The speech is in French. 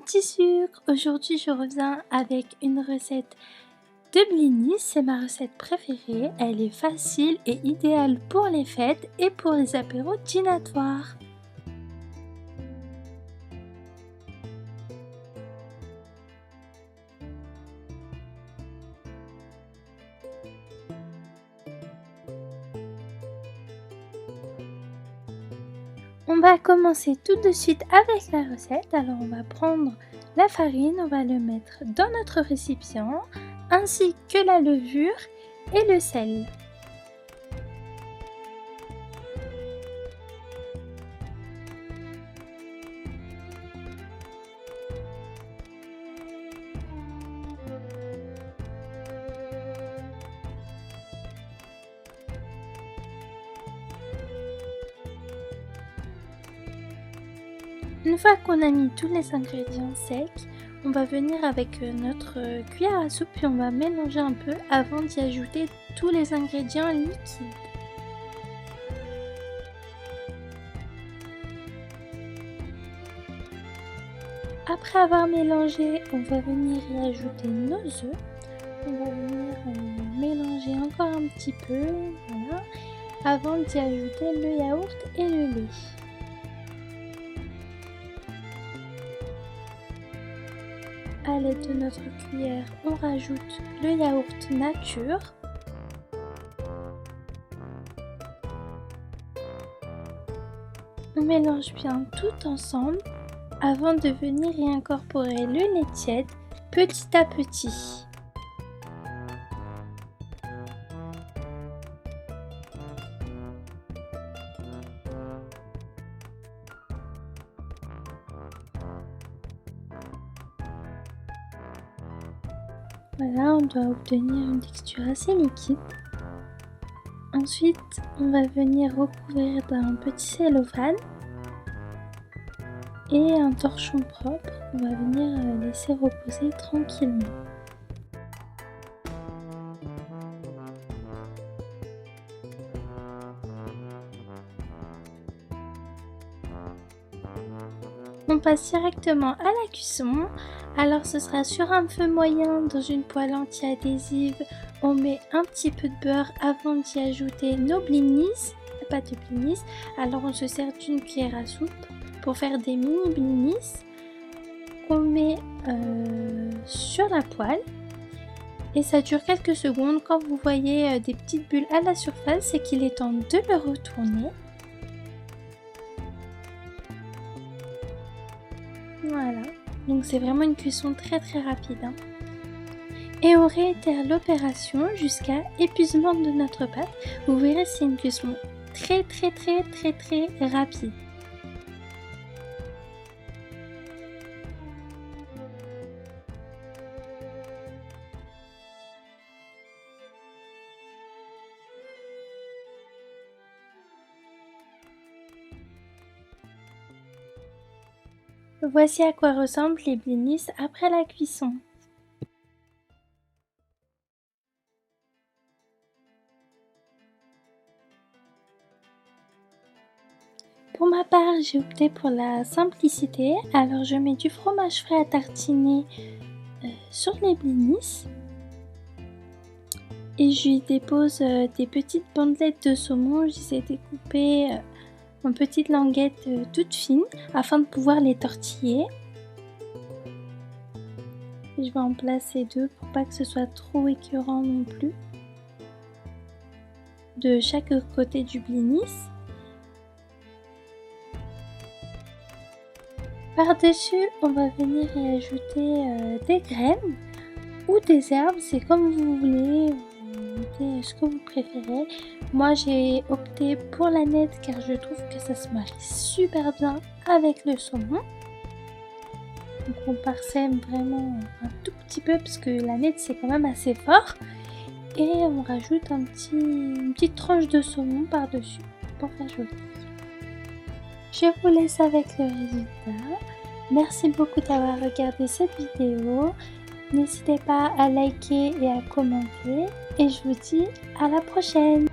Petit sucre, aujourd'hui je reviens avec une recette de blinis, c'est ma recette préférée, elle est facile et idéale pour les fêtes et pour les apéros dînatoires. On va commencer tout de suite avec la recette. Alors on va prendre la farine, on va le mettre dans notre récipient, ainsi que la levure et le sel. Une fois qu'on a mis tous les ingrédients secs, on va venir avec notre cuillère à soupe puis on va mélanger un peu avant d'y ajouter tous les ingrédients liquides. Après avoir mélangé, on va venir y ajouter nos œufs. On va venir mélanger encore un petit peu, voilà, avant d'y ajouter le yaourt et le lait. À l'aide de notre cuillère, on rajoute le yaourt nature. On mélange bien tout ensemble avant de venir y incorporer le lait tiède petit à petit. Voilà, on doit obtenir une texture assez liquide. Ensuite, on va venir recouvrir d'un petit cellophane et un torchon propre. On va venir laisser reposer tranquillement. On passe directement à la cuisson. Alors ce sera sur un feu moyen dans une poêle anti-adhésive. On met un petit peu de beurre avant d'y ajouter nos blinis, la pâte de blinis. Alors on se sert d'une cuillère à soupe pour faire des mini blinis qu'on met sur la poêle. Et ça dure quelques secondes. Quand vous voyez des petites bulles à la surface, c'est qu'il est temps de le retourner. Voilà, donc c'est vraiment une cuisson très rapide. Et on réitère l'opération jusqu'à épuisement de notre pâte. Vous verrez, c'est une cuisson très rapide. Voici à quoi ressemblent les blinis après la cuisson. Pour ma part, j'ai opté pour la simplicité. Alors je mets du fromage frais à tartiner sur les blinis. Et je lui dépose des petites bandelettes de saumon. J'essaie de découper en petites languettes toutes fines afin de pouvoir les tortiller. Je vais en placer deux pour pas que ce soit trop écœurant non plus. De chaque côté du blinis. Par-dessus, on va venir y ajouter des graines ou des herbes, c'est comme vous voulez, vous mettez ce que vous préférez. Moi j'ai opté pour l'aneth car je trouve que ça se marie super bien avec le saumon. Donc on parsème vraiment un tout petit peu parce que l'aneth c'est quand même assez fort. Et on rajoute une petite tranche de saumon par-dessus pour faire joli. Je vous laisse avec le résultat. Merci beaucoup d'avoir regardé cette vidéo. N'hésitez pas à liker et à commenter. Et je vous dis à la prochaine.